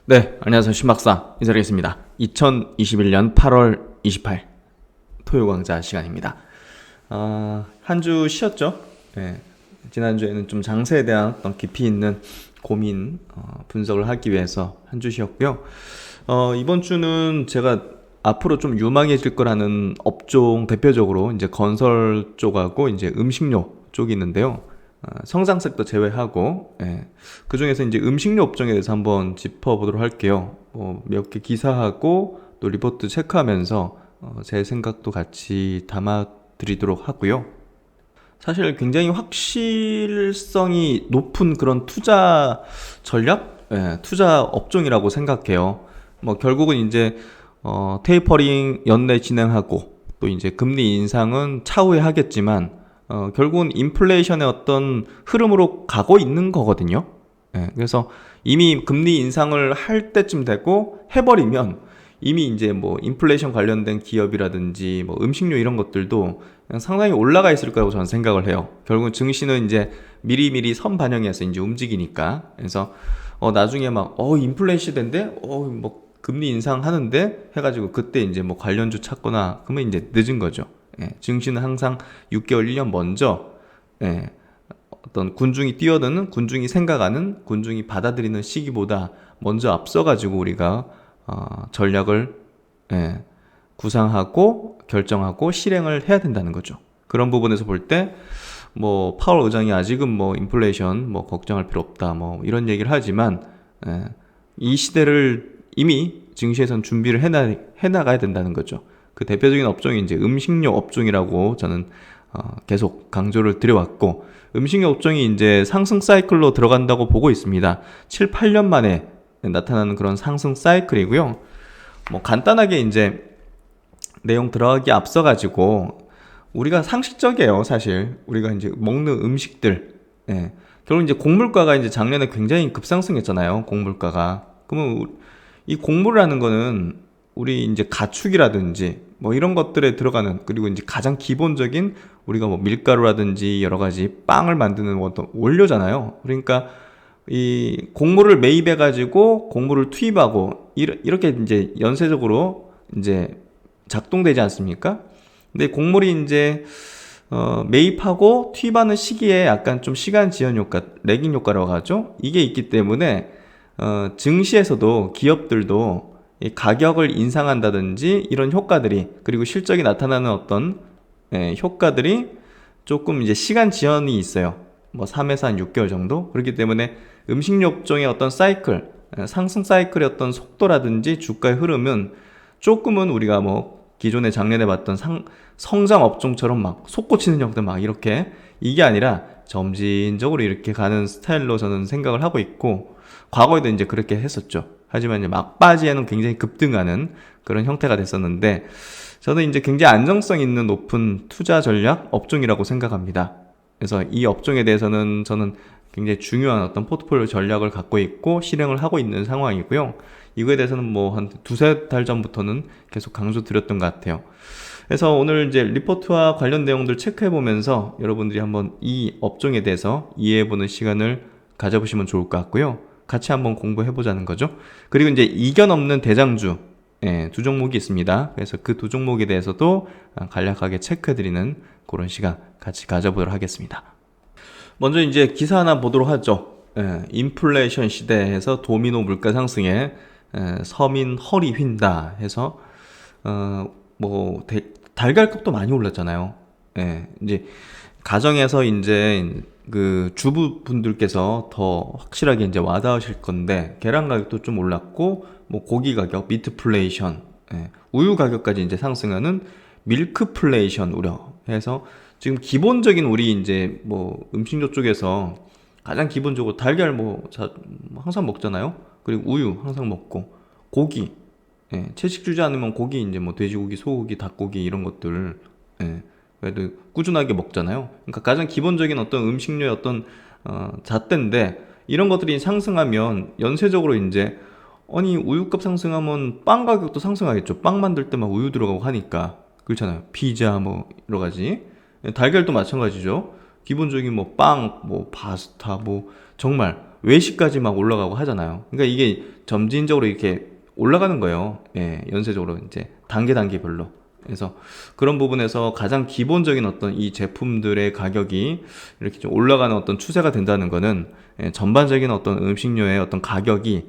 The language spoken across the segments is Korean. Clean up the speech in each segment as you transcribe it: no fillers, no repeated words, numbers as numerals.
네, 안녕하세요. 신박사 인사드리겠습니다. 2021년 8월 28일 토요강좌 시간입니다. 한 주 쉬었죠? 네, 지난주에는 좀 장세에 대한 어떤 깊이 있는 고민, 분석을 하기 위해서 한 주 쉬었고요. 이번 주는 제가 앞으로 좀 유망해질 거라는 업종, 대표적으로 이제 건설 쪽하고 이제 음식료 쪽이 있는데요. 성장 섹터 제외하고, 그 중에서 이제 음식료 업종에 대해서 한번 짚어보도록 할게요. 몇 개 기사하고 또 리포트 체크하면서 제 생각도 같이 담아드리도록 하고요. 사실 굉장히 확실성이 높은 그런 투자 전략, 투자 업종이라고 생각해요. 뭐 결국은 이제 테이퍼링 연내 진행하고 또 이제 금리 인상은 차후에 하겠지만 결국은 인플레이션의 어떤 흐름으로 가고 있는 거거든요. 그래서 이미 금리 인상을 할 때쯤 되고 해버리면 이미 이제 뭐 인플레이션 관련된 기업이라든지 뭐 음식료 이런 것들도 그냥 상당히 올라가 있을 거라고 저는 생각을 해요. 결국은 증시는 이제 미리미리 선반영해서 이제 움직이니까. 그래서 나중에 막 인플레이션 된대, 뭐 금리 인상하는데 해가지고 그때 이제 뭐 관련주 찾거나 그러면 이제 늦은 거죠. 증시는 항상 6개월, 1년 먼저 어떤 군중이 뛰어드는, 군중이 생각하는, 군중이 받아들이는 시기보다 먼저 앞서가지고 우리가 전략을 구상하고 결정하고 실행을 해야 된다는 거죠. 그런 부분에서 볼 때 뭐 파월 의장이 아직은 뭐 인플레이션 뭐 걱정할 필요 없다 뭐 이런 얘기를 하지만 이 시대를 이미 증시에선 준비를 해나가야 된다는 거죠. 그 대표적인 업종이 이제 음식료 업종이라고 저는 계속 강조를 드려왔고, 음식료 업종이 이제 상승 사이클로 들어간다고 보고 있습니다. 7, 8년 만에 나타나는 그런 상승 사이클이고요. 뭐 간단하게 이제 내용 들어가기 앞서가지고 우리가 상식적이에요, 사실. 우리가 이제 먹는 음식들. 결국 이제 곡물가가 이제 작년에 굉장히 급상승했잖아요, 곡물가가. 그러면 이 곡물이라는 거는 우리 이제 가축이라든지 뭐 이런 것들에 들어가는, 그리고 이제 가장 기본적인 우리가 뭐 밀가루라든지 여러 가지 빵을 만드는 어떤 원료잖아요. 그러니까 이 곡물을 매입해 가지고 곡물을 투입하고 이렇게 이제 연쇄적으로 이제 작동되지 않습니까? 근데 곡물이 이제 매입하고 투입하는 시기에 약간 좀 시간 지연 효과, 레깅 효과라고 하죠. 이게 있기 때문에 증시에서도 기업들도 이 가격을 인상한다든지 이런 효과들이, 그리고 실적이 나타나는 어떤 효과들이 조금 이제 시간 지연이 있어요. 뭐 3에서 한 6개월 정도. 그렇기 때문에 음식료 업종의 어떤 사이클, 상승 사이클의 어떤 속도라든지 주가의 흐름은 조금은 우리가 뭐 기존에 작년에 봤던 성장 업종처럼 막 솟구치는 형태 막 이렇게, 이게 아니라 점진적으로 이렇게 가는 스타일로 저는 생각을 하고 있고, 과거에도 이제 그렇게 했었죠. 하지만 이제 막바지에는 굉장히 급등하는 그런 형태가 됐었는데, 저는 이제 굉장히 안정성 있는 높은 투자 전략 업종이라고 생각합니다. 그래서 이 업종에 대해서는 저는 굉장히 중요한 어떤 포트폴리오 전략을 갖고 있고 실행을 하고 있는 상황이고요. 이거에 대해서는 뭐 한 두세 달 전부터는 계속 강조드렸던 것 같아요. 그래서 오늘 이제 리포트와 관련 내용들 체크해 보면서 여러분들이 한번 이 업종에 대해서 이해해 보는 시간을 가져보시면 좋을 것 같고요. 같이 한번 공부해 보자는 거죠. 그리고 이제 이견 없는 대장주, 두 종목이 있습니다. 그래서 그 두 종목에 대해서도 간략하게 체크해드리는 그런 시간 같이 가져보도록 하겠습니다. 먼저 이제 기사 하나 보도록 하죠. 인플레이션 시대에서 도미노 물가 상승에 서민 허리 휜다 해서 뭐 달걀값도 많이 올랐잖아요. 이제 가정에서 이제 그 주부분들께서 더 확실하게 이제 와닿으실 건데, 계란 가격도 좀 올랐고 뭐 고기 가격, 미트플레이션, 우유 가격까지 이제 상승하는 밀크플레이션 우려해서 지금 기본적인 우리 이제 뭐 음식료 쪽에서 가장 기본적으로 달걀 뭐 항상 먹잖아요. 그리고 우유 항상 먹고 고기, 채식 주지 않으면 고기 이제 뭐 돼지고기, 소고기, 닭고기 이런 것들 그래도 꾸준하게 먹잖아요. 그러니까 가장 기본적인 어떤 음식료의 어떤 잣대인데, 이런 것들이 상승하면 연쇄적으로 이제 아니 우유값 상승하면 빵 가격도 상승하겠죠. 빵 만들 때 막 우유 들어가고 하니까 그렇잖아요. 피자 뭐 여러 가지, 달걀도 마찬가지죠. 기본적인 뭐 빵, 뭐 파스타, 뭐 정말 외시까지 막 올라가고 하잖아요. 그러니까 이게 점진적으로 이렇게 올라가는 거예요. 예, 연쇄적으로 이제 단계별로. 그래서 그런 부분에서 가장 기본적인 어떤 이 제품들의 가격이 이렇게 좀 올라가는 어떤 추세가 된다는 거는 전반적인 어떤 음식료의 어떤 가격이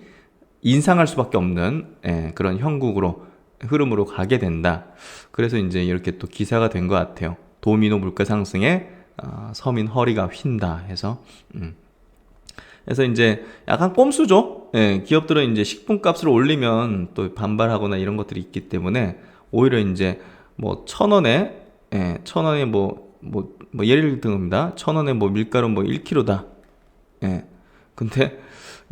인상할 수밖에 없는 그런 형국으로 흐름으로 가게 된다. 그래서 이제 이렇게 또 기사가 된 것 같아요. 도미노 물가 상승에 서민 허리가 휜다 해서 그래서 이제 약간 꼼수죠. 기업들은 이제 식품값을 올리면 또 반발하거나 이런 것들이 있기 때문에 오히려 이제 뭐 1,000원에 1,000원에 뭐 예를 듭니다. 1,000원에 뭐 밀가루 뭐 1kg다. 근데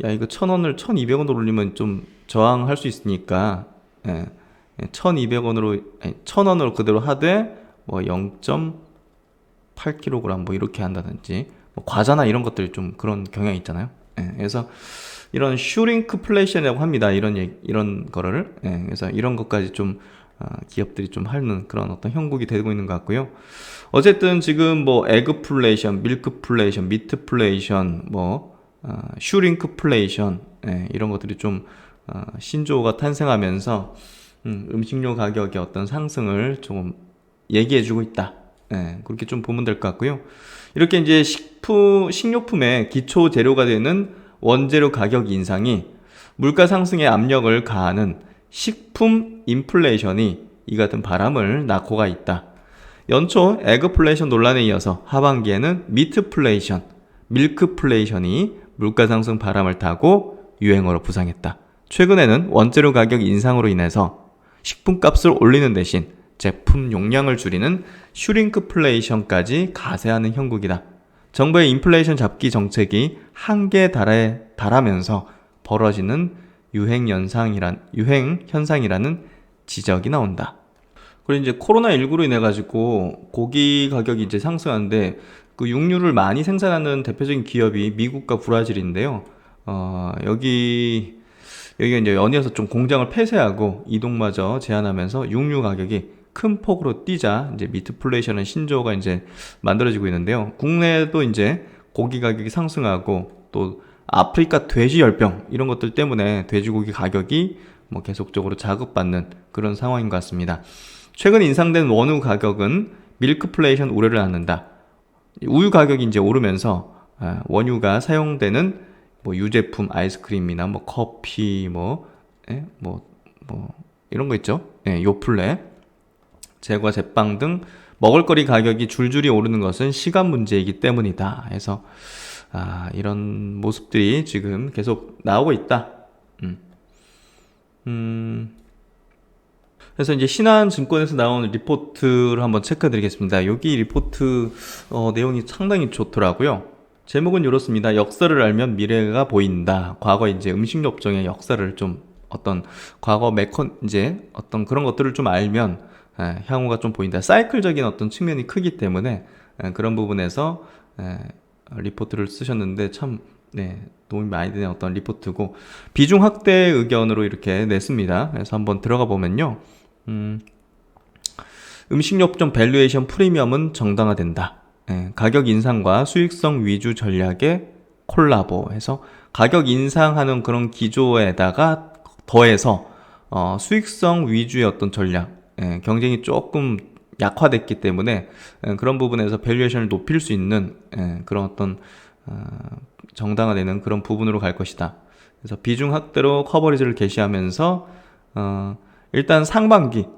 야 이거 1,000원을 1,200원으로 올리면 좀 저항할 수 있으니까 1,200원으로 1,000원으로 그대로 하되 뭐 0.8kg 뭐 이렇게 한다든지 뭐 과자나 이런 것들이 좀 그런 경향이 있잖아요. 그래서 이런 슈링크플레이션이라고 합니다. 이런 거를. 그래서 이런 것까지 좀 기업들이 좀 하는 그런 어떤 형국이 되고 있는 것 같고요. 어쨌든 지금 뭐 에그플레이션, 밀크플레이션, 미트플레이션, 뭐 슈링크플레이션 이런 것들이 좀 신조어가 탄생하면서 음식료 가격의 어떤 상승을 조금 얘기해주고 있다. 그렇게 좀 보면 될 것 같고요. 이렇게 이제 식료품의 기초 재료가 되는 원재료 가격 인상이 물가 상승에 압력을 가하는 식품 인플레이션이 이 같은 바람을 낳고가 있다. 연초 에그플레이션 논란에 이어서 하반기에는 미트플레이션, 밀크플레이션이 물가 상승 바람을 타고 유행어로 부상했다. 최근에는 원재료 가격 인상으로 인해서 식품값을 올리는 대신 제품 용량을 줄이는 슈링크플레이션까지 가세하는 형국이다. 정부의 인플레이션 잡기 정책이 한계에 달하면서 벌어지는 유행 현상이라는 지적이 나온다. 그리고 이제 코로나19로 인해 가지고 고기 가격이 이제 상승하는데 그 육류를 많이 생산하는 대표적인 기업이 미국과 브라질인데요. 여기가 이제 연이어서 좀 공장을 폐쇄하고 이동마저 제한하면서 육류 가격이 큰 폭으로 뛰자 이제 미트플레이션의 신조어가 이제 만들어지고 있는데요. 국내에도 이제 고기 가격이 상승하고 또 아프리카 돼지 열병 이런 것들 때문에 돼지고기 가격이 뭐 계속적으로 자극받는 그런 상황인 것 같습니다. 최근 인상된 원우 가격은 밀크플레이션 우려를 낳는다. 우유 가격이 이제 오르면서 원유가 사용되는 뭐 유제품, 아이스크림이나 뭐 커피, 뭐 이런 거 있죠. 요플레, 제과, 제빵 등 먹을거리 가격이 줄줄이 오르는 것은 시간 문제이기 때문이다. 해서 이런 모습들이 지금 계속 나오고 있다. 그래서 이제 신한증권에서 나온 리포트를 한번 체크해 드리겠습니다. 여기 리포트 내용이 상당히 좋더라고요. 제목은 이렇습니다. 역사를 알면 미래가 보인다. 과거 이제 음식료 업종의 역사를 좀 어떤 과거 이제 어떤 그런 것들을 좀 알면 향후가 좀 보인다. 사이클적인 어떤 측면이 크기 때문에 그런 부분에서 리포트를 쓰셨는데 참 도움이 많이 되는 어떤 리포트고 비중 확대 의견으로 이렇게 냈습니다. 그래서 한번 들어가 보면요. 음식료업종 밸류에이션 프리미엄은 정당화된다. 가격 인상과 수익성 위주 전략의 콜라보 해서 가격 인상하는 그런 기조에다가 더해서 수익성 위주의 어떤 전략, 경쟁이 조금 약화됐기 때문에 그런 부분에서 밸류에이션을 높일 수 있는 그런 어떤 정당화되는 그런 부분으로 갈 것이다. 그래서 비중 확대로 커버리지를 개시하면서 일단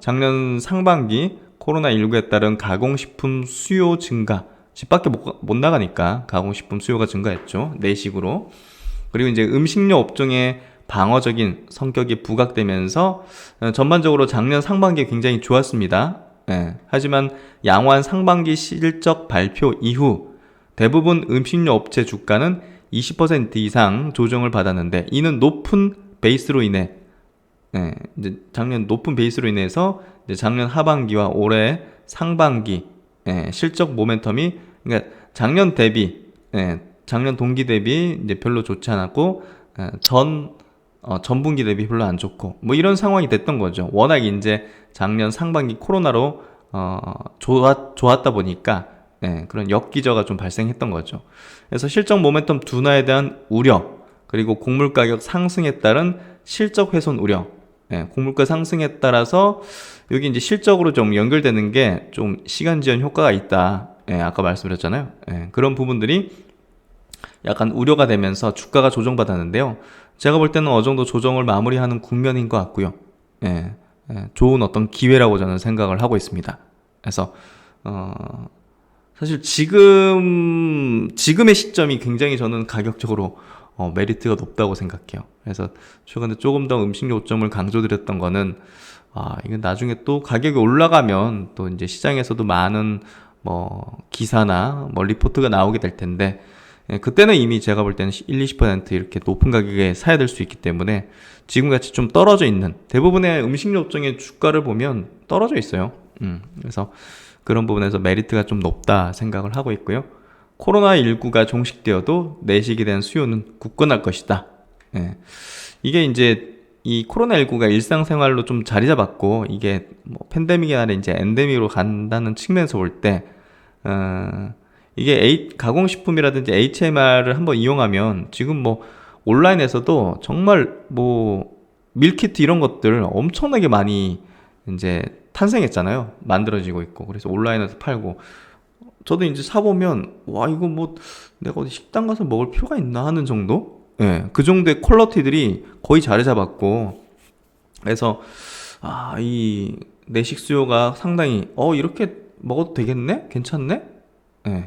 작년 상반기 코로나19에 따른 가공식품 수요 증가, 집 밖에 못 나가니까 가공식품 수요가 증가했죠. 내식으로. 그리고 이제 음식료 업종의 방어적인 성격이 부각되면서 전반적으로 작년 상반기에 굉장히 좋았습니다. 하지만 양호한 상반기 실적 발표 이후 대부분 음식료 업체 주가는 20% 이상 조정을 받았는데 이는 높은 베이스로 인해 이제 작년 높은 베이스로 인해서 이제 작년 하반기와 올해 상반기 실적 모멘텀이 그러니까 작년 동기 대비 이제 별로 좋지 않았고 전분기 대비 별로 안 좋고 뭐 이런 상황이 됐던 거죠. 워낙 이제 작년 상반기 코로나로 좋았다 보니까 그런 역기저가 좀 발생했던 거죠. 그래서 실적 모멘텀 둔화에 대한 우려, 그리고 곡물 가격 상승에 따른 실적 훼손 우려. 곡물가 상승에 따라서 여기 이제 실적으로 좀 연결되는 게 좀 시간 지연 효과가 있다. 아까 말씀드렸잖아요. 그런 부분들이 약간 우려가 되면서 주가가 조정받았는데요. 제가 볼 때는 어느 정도 조정을 마무리하는 국면인 것 같고요. 좋은 어떤 기회라고 저는 생각을 하고 있습니다. 그래서 사실 지금의 시점이 굉장히 저는 가격적으로 메리트가 높다고 생각해요. 그래서 최근에 조금 더 음식 요점을 강조드렸던 거는 이건 나중에 또 가격이 올라가면 또 이제 시장에서도 많은 뭐 기사나 뭐 리포트가 나오게 될 텐데 그때는 이미 제가 볼 때는 1-20% 이렇게 높은 가격에 사야 될 수 있기 때문에 지금같이 좀 떨어져 있는 대부분의 음식료 업종의 주가를 보면 떨어져 있어요. 그래서 그런 부분에서 메리트가 좀 높다 생각을 하고 있고요. 코로나19가 종식되어도 내식에 대한 수요는 굳건할 것이다. 이게 이제 이 코로나19가 일상생활로 좀 자리 잡았고 이게 뭐 팬데믹이 아니라 이제 엔데믹으로 간다는 측면에서 볼 때 이게 가공식품이라든지 HMR을 한번 이용하면 지금 뭐 온라인에서도 정말 뭐 밀키트 이런 것들 엄청나게 많이 이제 탄생했잖아요. 만들어지고 있고. 그래서 온라인에서 팔고. 저도 이제 사보면, 와, 이거 뭐 내가 어디 식당 가서 먹을 필요가 있나 하는 정도? 그 정도의 퀄리티들이 거의 자리 잡았고. 그래서, 이 내식 수요가 상당히, 이렇게 먹어도 되겠네? 괜찮네?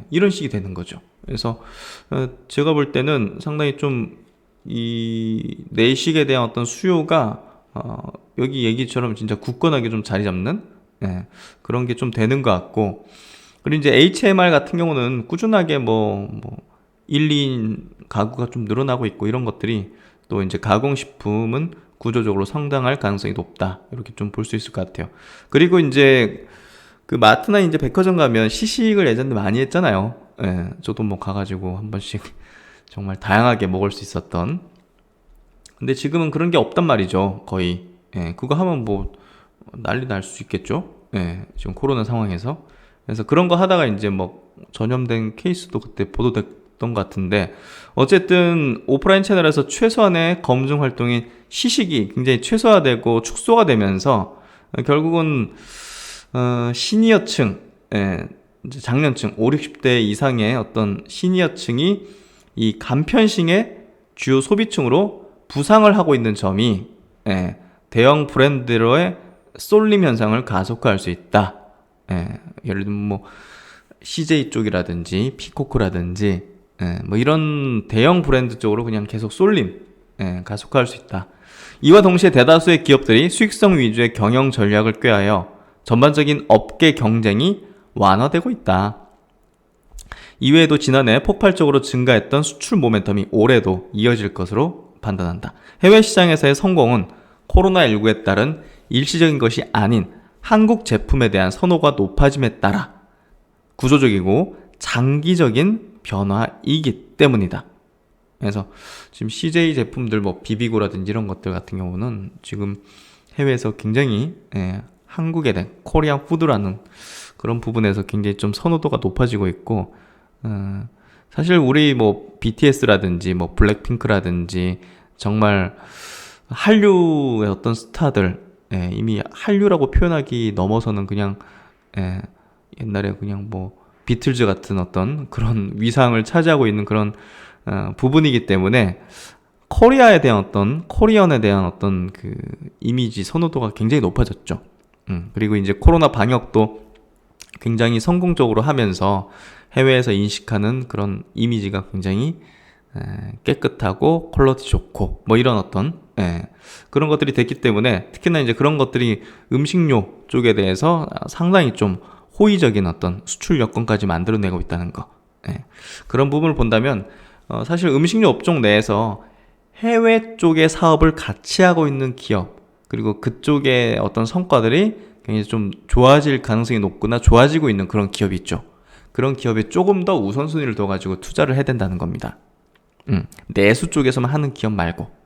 이런 식이 되는 거죠. 그래서 제가 볼 때는 상당히 좀 이 내식에 대한 어떤 수요가 여기 얘기처럼 진짜 굳건하게 좀 자리 잡는 그런 게 좀 되는 것 같고, 그리고 이제 HMR 같은 경우는 꾸준하게 뭐 1, 2인 가구가 좀 늘어나고 있고 이런 것들이 또 이제 가공식품은 구조적으로 성장할 가능성이 높다 이렇게 좀 볼 수 있을 것 같아요. 그리고 이제 그 마트나 이제 백화점 가면 시식을 예전에 많이 했잖아요. 저도 뭐 가가지고 한 번씩 정말 다양하게 먹을 수 있었던. 근데 지금은 그런 게 없단 말이죠. 거의. 그거 하면 뭐 난리 날 수 있겠죠. 지금 코로나 상황에서. 그래서 그런 거 하다가 이제 뭐 전염된 케이스도 그때 보도됐던 것 같은데, 어쨌든 오프라인 채널에서 최소한의 검증 활동인 시식이 굉장히 최소화되고 축소가 되면서 결국은 시니어층, 이제 장년층, 5, 60대 이상의 어떤 시니어층이 이 간편식의 주요 소비층으로 부상을 하고 있는 점이 대형 브랜드로의 쏠림 현상을 가속화할 수 있다. 예를 들면 뭐 CJ 쪽이라든지 피코크라든지 뭐 이런 대형 브랜드 쪽으로 그냥 계속 쏠림 가속화할 수 있다. 이와 동시에 대다수의 기업들이 수익성 위주의 경영 전략을 꾀하여 전반적인 업계 경쟁이 완화되고 있다. 이외에도 지난해 폭발적으로 증가했던 수출 모멘텀이 올해도 이어질 것으로 판단한다. 해외 시장에서의 성공은 코로나19에 따른 일시적인 것이 아닌 한국 제품에 대한 선호가 높아짐에 따라 구조적이고 장기적인 변화이기 때문이다. 그래서 지금 CJ 제품들 뭐 비비고라든지 이런 것들 같은 경우는 지금 해외에서 굉장히 한국에 대한 코리안 푸드라는 그런 부분에서 굉장히 좀 선호도가 높아지고 있고, 사실 우리 뭐 BTS라든지 뭐 블랙핑크라든지 정말 한류의 어떤 스타들, 이미 한류라고 표현하기 넘어서는 그냥 옛날에 그냥 뭐 비틀즈 같은 어떤 그런 위상을 차지하고 있는 그런 부분이기 때문에 코리아에 대한 어떤 코리언에 대한 어떤 그 이미지 선호도가 굉장히 높아졌죠. 그리고 이제 코로나 방역도 굉장히 성공적으로 하면서 해외에서 인식하는 그런 이미지가 굉장히 깨끗하고 퀄리티 좋고 뭐 이런 어떤 그런 것들이 됐기 때문에, 특히나 이제 그런 것들이 음식료 쪽에 대해서 상당히 좀 호의적인 어떤 수출 여건까지 만들어내고 있다는 거. 그런 부분을 본다면 사실 음식료 업종 내에서 해외 쪽의 사업을 같이 하고 있는 기업, 그리고 그쪽의 어떤 성과들이 굉장히 좀 좋아질 가능성이 높거나 좋아지고 있는 그런 기업이 있죠. 그런 기업에 조금 더 우선순위를 둬가지고 투자를 해야 된다는 겁니다. 내수 쪽에서만 하는 기업 말고.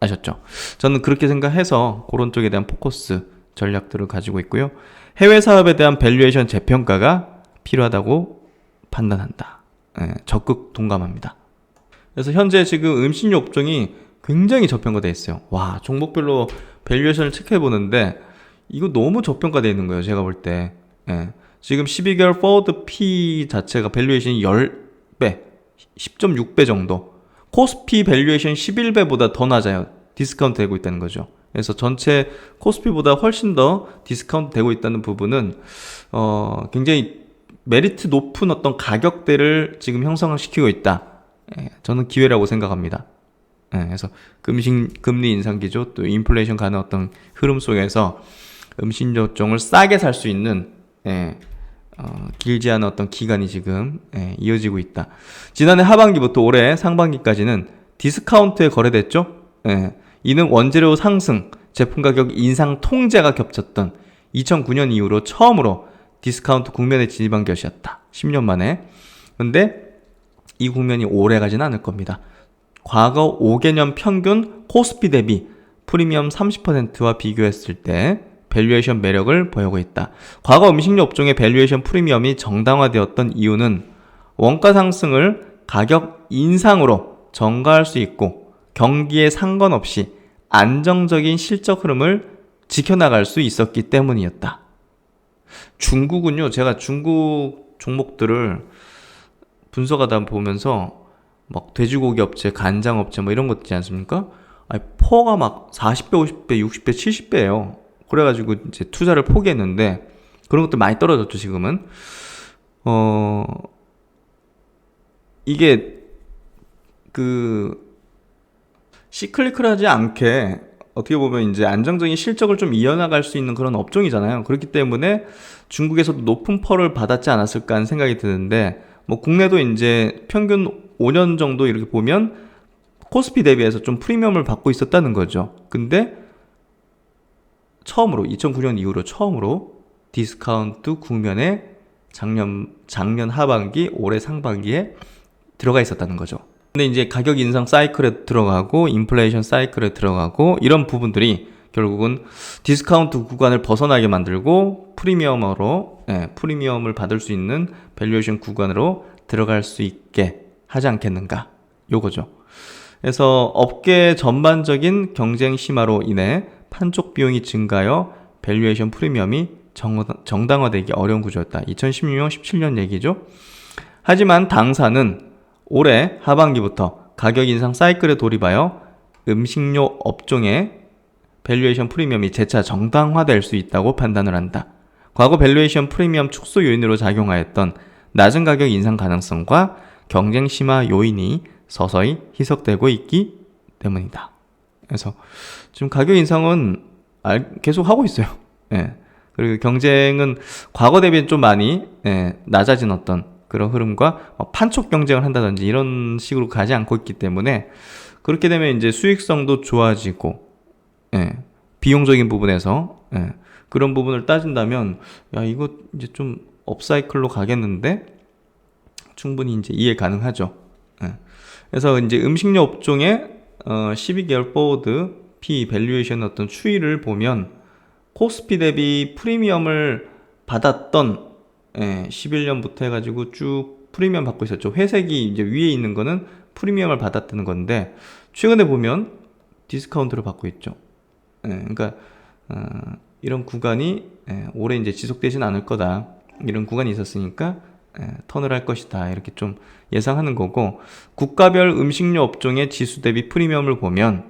아셨죠? 저는 그렇게 생각해서 그런 쪽에 대한 포커스 전략들을 가지고 있고요. 해외 사업에 대한 밸류에이션 재평가가 필요하다고 판단한다. 적극 동감합니다. 그래서 현재 지금 음식료 업종이 굉장히 저평가돼 있어요. 와, 종목별로 밸류에이션을 체크해 보는데 이거 너무 저평가돼 있는 거예요. 제가 볼 때. 예. 지금 12개월 포워드 P 자체가 밸류에이션이 10배, 10.6배 정도. 코스피 밸류에이션 11배보다 더 낮아요. 디스카운트 되고 있다는 거죠. 그래서 전체 코스피보다 훨씬 더 디스카운트 되고 있다는 부분은 굉장히 메리트 높은 어떤 가격대를 지금 형성시키고 있다. 예, 저는 기회라고 생각합니다. 예, 그래서 금리 인상 기조 또 인플레이션 가는 어떤 흐름 속에서 음식료종을 싸게 살 수 있는 길지 않은 어떤 기간이 지금 이어지고 있다. 지난해 하반기부터 올해 상반기까지는 디스카운트에 거래됐죠. 이는 원재료 상승, 제품 가격 인상 통제가 겹쳤던 2009년 이후로 처음으로 디스카운트 국면에 진입한 것이었다. 10년 만에. 근데 이 국면이 오래 가지는 않을 겁니다. 과거 5개년 평균 코스피 대비 프리미엄 30%와 비교했을 때 밸류에이션 매력을 보이고 있다. 과거 음식료 업종의 밸류에이션 프리미엄이 정당화되었던 이유는 원가 상승을 가격 인상으로 전가할 수 있고 경기에 상관없이 안정적인 실적 흐름을 지켜나갈 수 있었기 때문이었다. 중국은요, 제가 중국 종목들을 분석하다 보면서 막 돼지고기 업체, 간장 업체 뭐 이런 거 있지 않습니까? 아니, 퍼가 막 40배, 50배, 60배, 70배예요. 그래가지고 이제 투자를 포기했는데 그런 것들 많이 떨어졌죠, 지금은. 이게 시클리클하지 않게 어떻게 보면 이제 안정적인 실적을 좀 이어나갈 수 있는 그런 업종이잖아요. 그렇기 때문에 중국에서도 높은 펄을 받았지 않았을까 하는 생각이 드는데, 뭐 국내도 이제 평균 5년 정도 이렇게 보면 코스피 대비해서 좀 프리미엄을 받고 있었다는 거죠. 근데 처음으로 2009년 이후로 처음으로 디스카운트 국면에 작년 하반기, 올해 상반기에 들어가 있었다는 거죠. 근데 이제 가격 인상 사이클에 들어가고 인플레이션 사이클에 들어가고 이런 부분들이 결국은 디스카운트 구간을 벗어나게 만들고 프리미엄을 받을 수 있는 밸류에이션 구간으로 들어갈 수 있게 하지 않겠는가, 요거죠. 그래서 업계 전반적인 경쟁 심화로 인해 판촉 비용이 증가하여 밸류에이션 프리미엄이 정당화되기 어려운 구조였다. 2016년, 17년 얘기죠. 하지만 당사는 올해 하반기부터 가격 인상 사이클에 돌입하여 음식료 업종의 밸류에이션 프리미엄이 재차 정당화될 수 있다고 판단을 한다. 과거 밸류에이션 프리미엄 축소 요인으로 작용하였던 낮은 가격 인상 가능성과 경쟁 심화 요인이 서서히 희석되고 있기 때문이다. 그래서 지금 가격 인상은 계속 하고 있어요. 예. 그리고 경쟁은 과거 대비 좀 많이 낮아진 어떤 그런 흐름과 판촉 경쟁을 한다든지 이런 식으로 가지 않고 있기 때문에, 그렇게 되면 이제 수익성도 좋아지고, 비용적인 부분에서 그런 부분을 따진다면 야, 이거 이제 좀 업사이클로 가겠는데 충분히 이제 이해 가능하죠. 그래서 이제 음식료 업종의 12개월 포워드 P 밸류에이션 어떤 추이를 보면 코스피 대비 프리미엄을 받았던 11년부터 해가지고 쭉 프리미엄 받고 있었죠. 회색이 이제 위에 있는 거는 프리미엄을 받았다는 건데 최근에 보면 디스카운트를 받고 있죠. 그러니까 이런 구간이 올해 이제 지속되진 않을 거다. 이런 구간이 있었으니까 턴을 할 것이다. 이렇게 좀 예상하는 거고, 국가별 음식료 업종의 지수 대비 프리미엄을 보면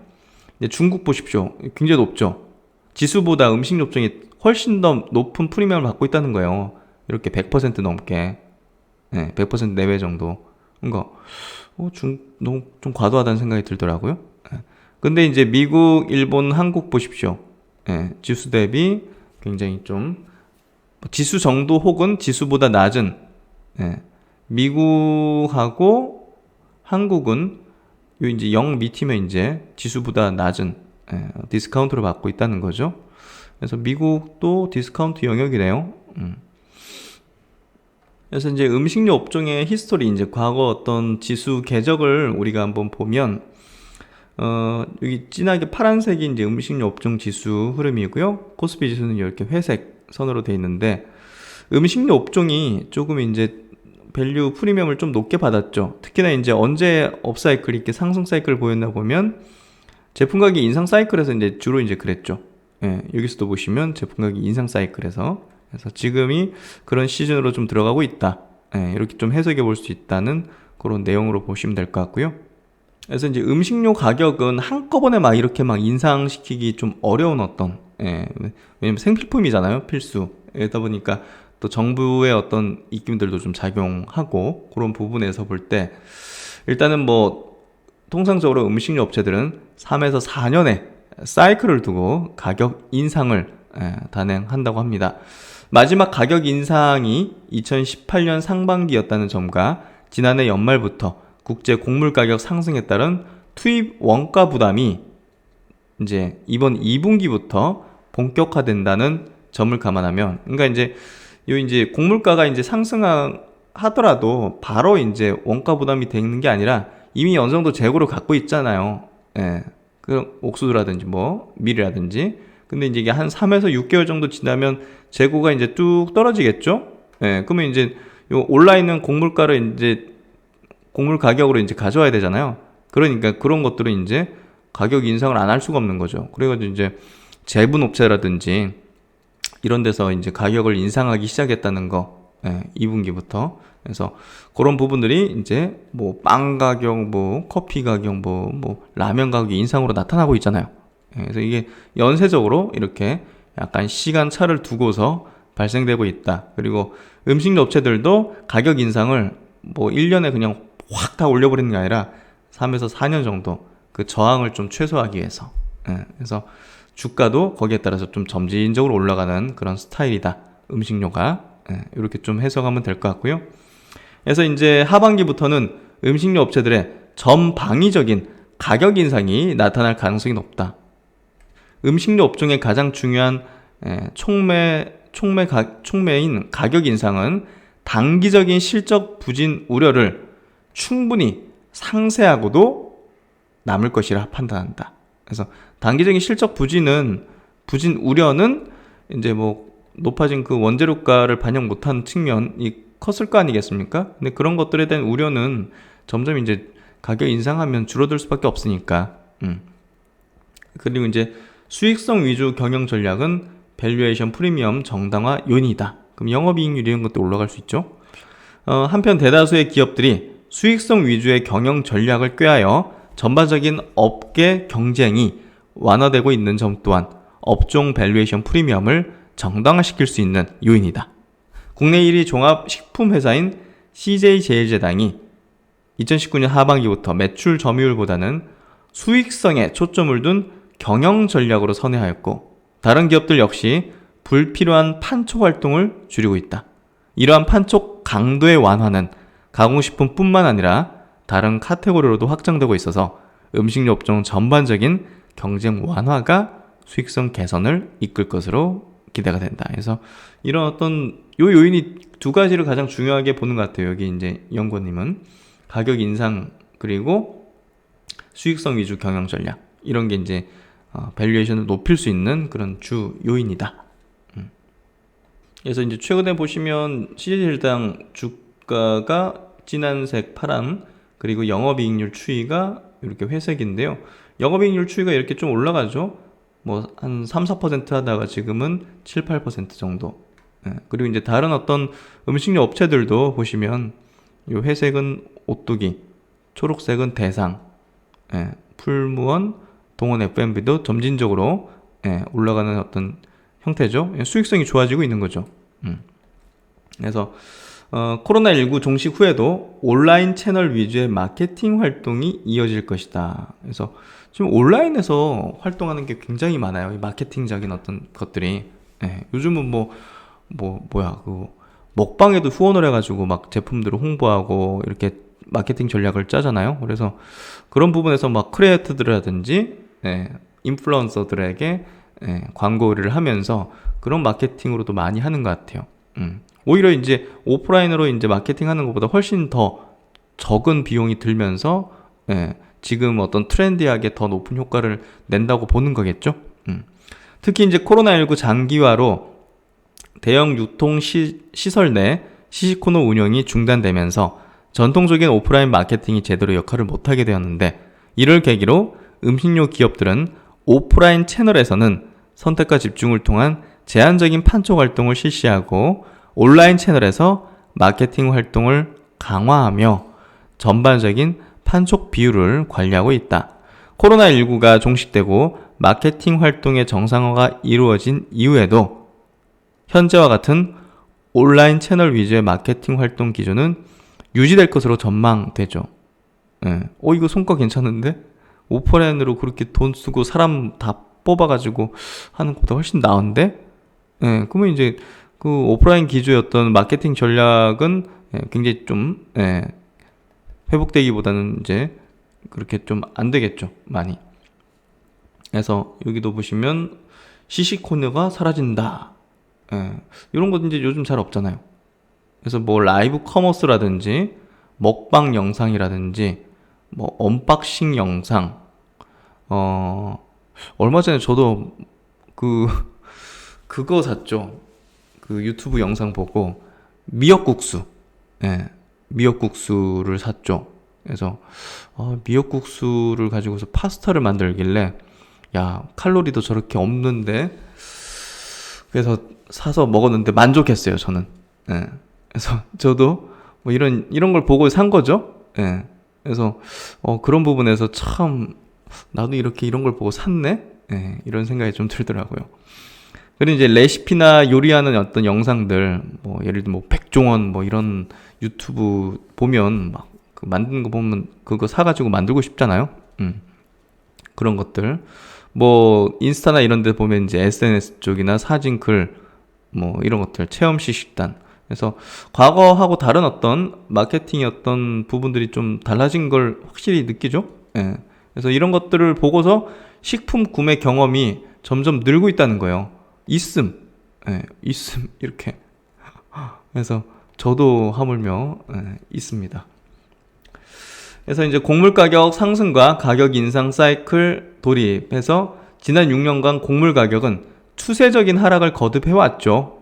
이제 중국 보십시오. 굉장히 높죠. 지수보다 음식료 업종이 훨씬 더 높은 프리미엄을 받고 있다는 거예요. 이렇게 100% 넘게, 100% 내외 정도. 그러니까 너무 좀 과도하다는 생각이 들더라고요. 근데 이제 미국, 일본, 한국 보십시오. 지수 대비 굉장히 좀 지수 정도 혹은 지수보다 낮은, 미국하고 한국은 요 이제 0 밑이면 이제 지수보다 낮은 디스카운트를 받고 있다는 거죠. 그래서 미국도 디스카운트 영역이네요. 그래서 이제 음식료 업종의 히스토리, 이제 과거 어떤 지수 궤적을 우리가 한번 보면, 여기 진하게 파란색이 이제 음식료 업종 지수 흐름이고요. 코스피 지수는 이렇게 회색 선으로 되어 있는데, 음식료 업종이 조금 이제 밸류 프리미엄을 좀 높게 받았죠. 특히나 이제 언제 업사이클이 이렇게 상승 사이클을 보였나 보면 제품 가격 인상 사이클에서 이제 주로 이제 그랬죠. 예, 여기서도 보시면 제품 가격 인상 사이클에서 그래서 지금이 그런 시즌으로 좀 들어가고 있다. 예, 이렇게 좀 해석해 볼 수 있다는 그런 내용으로 보시면 될 것 같고요. 그래서 이제 음식료 가격은 한꺼번에 막 이렇게 막 인상시키기 좀 어려운 어떤, 예, 왜냐면 생필품이잖아요, 필수. 이러다 보니까 또 정부의 어떤 입김들도 좀 작용하고 그런 부분에서 볼 때 일단은 뭐 통상적으로 음식료 업체들은 3에서 4년의 사이클을 두고 가격 인상을 단행한다고 합니다. 마지막 가격 인상이 2018년 상반기였다는 점과 지난해 연말부터 국제 곡물 가격 상승에 따른 투입 원가 부담이 이제 이번 2분기부터 본격화된다는 점을 감안하면, 그러니까 이제 곡물가가 이제 상승하더라도 바로 이제 원가 부담이 되는 게 아니라 이미 어느 정도 재고를 갖고 있잖아요. 예. 그 옥수수라든지 뭐 밀이라든지. 근데 이제 이게 한 3에서 6개월 정도 지나면 재고가 이제 뚝 떨어지겠죠? 예. 그러면 이제 요 올라 있는 곡물가를 이제 곡물 가격으로 이제 가져와야 되잖아요. 그러니까 그런 것들은 이제 가격 인상을 안 할 수가 없는 거죠. 그래가지고 이제 제분 업체라든지 이런 데서 이제 가격을 인상하기 시작했다는 거, 2분기부터. 그래서 그런 부분들이 이제 뭐 빵 가격, 뭐 커피 가격, 뭐 라면 가격 인상으로 나타나고 있잖아요. 그래서 이게 연쇄적으로 이렇게 약간 시간 차를 두고서 발생되고 있다. 그리고 음식료 업체들도 가격 인상을 뭐 1년에 그냥 확 다 올려버리는 게 아니라 3에서 4년 정도 그 저항을 좀 최소화하기 위해서. 그래서 주가도 거기에 따라서 좀 점진적으로 올라가는 그런 스타일이다. 음식료가. 이렇게 좀 해석하면 될 것 같고요. 그래서 이제 하반기부터는 음식료 업체들의 전방위적인 가격 인상이 나타날 가능성이 높다. 음식료 업종의 가장 중요한 촉매인 가격 인상은 단기적인 실적 부진 우려를 충분히 상쇄하고도 남을 것이라 판단한다. 그래서 단기적인 실적 부진 우려는 이제 뭐 높아진 그 원재료가를 반영 못한 측면이 컸을 거 아니겠습니까? 근데 그런 것들에 대한 우려는 점점 이제 가격 인상하면 줄어들 수밖에 없으니까. 그리고 이제 수익성 위주 경영 전략은 밸류에이션 프리미엄 정당화 요인이다. 그럼 영업이익률 이런 것도 올라갈 수 있죠. 한편 대다수의 기업들이 수익성 위주의 경영 전략을 꾀하여 전반적인 업계 경쟁이 완화되고 있는 점 또한 업종 밸류에이션 프리미엄을 정당화시킬 수 있는 요인이다. 국내 1위 종합식품회사인 CJ제일제당이 2019년 하반기부터 매출 점유율보다는 수익성에 초점을 둔 경영 전략으로 선회하였고 다른 기업들 역시 불필요한 판촉 활동을 줄이고 있다. 이러한 판촉 강도의 완화는 가공식품뿐만 아니라 다른 카테고리로도 확장되고 있어서 음식료 업종 전반적인 경쟁 완화가 수익성 개선을 이끌 것으로 기대가 된다. 그래서 이런 어떤 요 요인이 두 가지를 가장 중요하게 보는 것 같아요. 여기 이제 연구원님은 가격 인상 그리고 수익성 위주 경영 전략 이런 게 이제 밸류에이션을 높일 수 있는 그런 주 요인이다. 그래서 이제 최근에 보시면 CJ제일당 주가가 진한색 파란 그리고 영업이익률 추이가 이렇게 회색인데요. 영업이익률 추이가 이렇게 좀 올라가죠. 뭐 한 3, 4% 하다가 지금은 7, 8% 정도. 그리고 이제 다른 어떤 음식료 업체들도 보시면 이 회색은 오뚜기, 초록색은 대상, 풀무원, 동원 F&B도 점진적으로 올라가는 어떤 형태죠. 수익성이 좋아지고 있는 거죠. 그래서 코로나19 종식 후에도 온라인 채널 위주의 마케팅 활동이 이어질 것이다. 그래서 지금 온라인에서 활동하는 게 굉장히 많아요. 이 마케팅적인 어떤 것들이. 요즘은 그 먹방에도 후원을 해가지고 막 제품들을 홍보하고 이렇게 마케팅 전략을 짜잖아요. 그래서 그런 부분에서 막 크리에이터들이라든지 인플루언서들에게 광고 의뢰를 하면서 그런 마케팅으로도 많이 하는 것 같아요. 오히려 이제 오프라인으로 이제 마케팅 하는 것보다 훨씬 더 적은 비용이 들면서 지금 어떤 트렌디하게 더 높은 효과를 낸다고 보는 거겠죠. 특히 이제 코로나19 장기화로 대형 유통 시설 내 시시코너 운영이 중단되면서 전통적인 오프라인 마케팅이 제대로 역할을 못하게 되었는데, 이를 계기로 음식료 기업들은 오프라인 채널에서는 선택과 집중을 통한 제한적인 판촉 활동을 실시하고 온라인 채널에서 마케팅 활동을 강화하며 전반적인 판촉 비율을 관리하고 있다. 코로나19가 종식되고 마케팅 활동의 정상화가 이루어진 이후에도 현재와 같은 온라인 채널 위주의 마케팅 활동 기준은 유지될 것으로 전망되죠. 이거 성과 괜찮은데? 오프라인으로 그렇게 돈 쓰고 사람 다 뽑아가지고 하는 것보다 훨씬 나은데? 그러면 이제 그 오프라인 기조의 어떤 마케팅 전략은 굉장히 좀 회복되기보다는 이제 그렇게 좀 안 되겠죠, 많이. 그래서 여기도 보시면 시시코너가 사라진다. 이런 거 이제 요즘 잘 없잖아요. 그래서 뭐 라이브 커머스라든지 먹방 영상이라든지 뭐 언박싱 영상, 얼마 전에 저도 그거 샀죠. 그 유튜브 영상 보고 미역국수, 미역국수를 샀죠. 그래서 미역국수를 가지고서 파스타를 만들길래, 야, 칼로리도 저렇게 없는데, 그래서 사서 먹었는데 만족했어요, 저는. 그래서 저도 뭐 이런 걸 보고 산 거죠. 그래서 그런 부분에서 참 나도 이런 걸 보고 샀네. 이런 생각이 좀 들더라고요. 그리고 이제 레시피나 요리하는 어떤 영상들, 뭐 예를 들면 뭐 백종원 뭐 이런 유튜브 보면 막 그 만드는 거 보면 그거 사가지고 만들고 싶잖아요. 그런 것들. 뭐 인스타나 이런 데 보면 이제 SNS 쪽이나 사진, 글, 뭐 이런 것들, 체험식 식단. 그래서 과거하고 다른 어떤 마케팅의 어떤 부분들이 좀 달라진 걸 확실히 느끼죠. 그래서 이런 것들을 보고서 식품 구매 경험이 점점 늘고 있다는 거예요. 있음 이렇게. 그래서 저도 하물며 있습니다. 그래서 이제 곡물 가격 상승과 가격 인상 사이클 돌입해서 지난 6년간 곡물 가격은 추세적인 하락을 거듭해왔죠.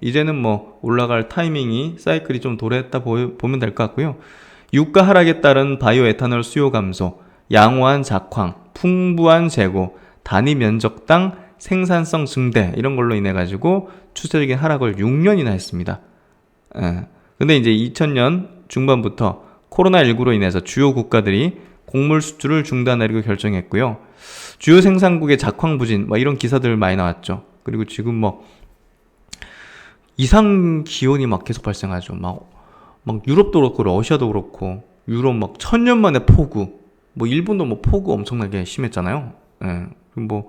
이제는 뭐 올라갈 타이밍이 사이클이 좀 도래했다 보면 될 것 같고요. 유가 하락에 따른 바이오 에탄올 수요 감소, 양호한 작황, 풍부한 재고, 단위 면적당 생산성 증대, 이런 걸로 인해 가지고 추세적인 하락을 6년이나 했습니다. 근데 이제 2000년 중반부터 코로나19로 인해서 주요 국가들이 곡물 수출을 중단하려고 결정했고요. 주요 생산국의 작황 부진, 뭐 이런 기사들 많이 나왔죠. 그리고 지금 뭐 이상 기온이 막 계속 발생하죠. 막 유럽도 그렇고 러시아도 그렇고, 유럽 막 1000년 만에 폭우, 뭐 일본도 뭐 폭우 엄청나게 심했잖아요. 뭐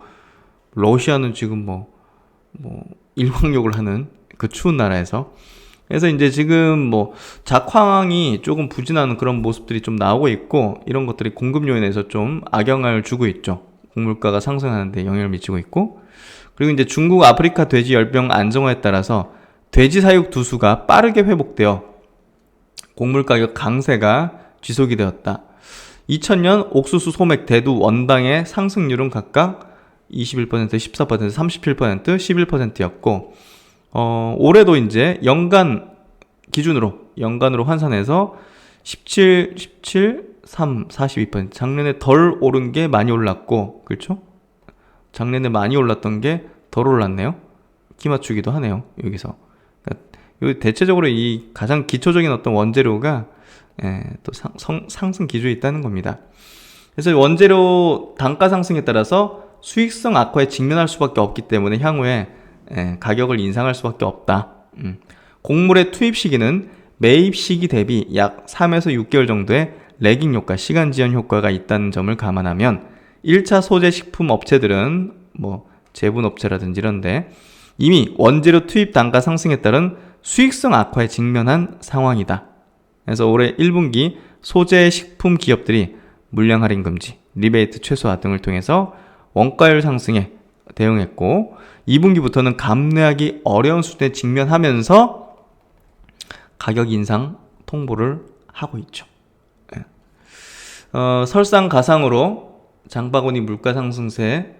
러시아는 지금 뭐 일광욕을 하는 그 추운 나라에서. 그래서 이제 지금 뭐 작황이 조금 부진하는 그런 모습들이 좀 나오고 있고, 이런 것들이 공급 요인에서 좀 악영향을 주고 있죠. 곡물가가 상승하는데 영향을 미치고 있고, 그리고 이제 중국 아프리카 돼지 열병 안정화에 따라서 돼지 사육 두수가 빠르게 회복되어 곡물 가격 강세가 지속이 되었다. 2000년 옥수수, 소맥, 대두, 원당의 상승률은 각각 21%, 14%, 37%, 11%였고, 올해도 이제 연간으로 환산해서 17, 3, 42%. 작년에 덜 오른 게 많이 올랐고, 그렇죠? 작년에 많이 올랐던 게 덜 올랐네요. 키 맞추기도 하네요, 여기서. 그러니까 대체적으로 이 가장 기초적인 어떤 원재료가 또 상승 기조에 있다는 겁니다. 그래서 원재료 단가 상승에 따라서 수익성 악화에 직면할 수밖에 없기 때문에 향후에 가격을 인상할 수밖에 없다. 곡물의 투입 시기는 매입 시기 대비 약 3에서 6개월 정도의 레깅 효과, 시간 지연 효과가 있다는 점을 감안하면 1차 소재 식품 업체들은 뭐 제분업체라든지 이런데 이미 원재료 투입 단가 상승에 따른 수익성 악화에 직면한 상황이다. 그래서 올해 1분기 소재 식품 기업들이 물량 할인 금지, 리베이트 최소화 등을 통해서 원가율 상승에 대응했고, 2분기부터는 감내하기 어려운 수준에 직면하면서 가격 인상 통보를 하고 있죠. 설상가상으로 장바구니 물가 상승세,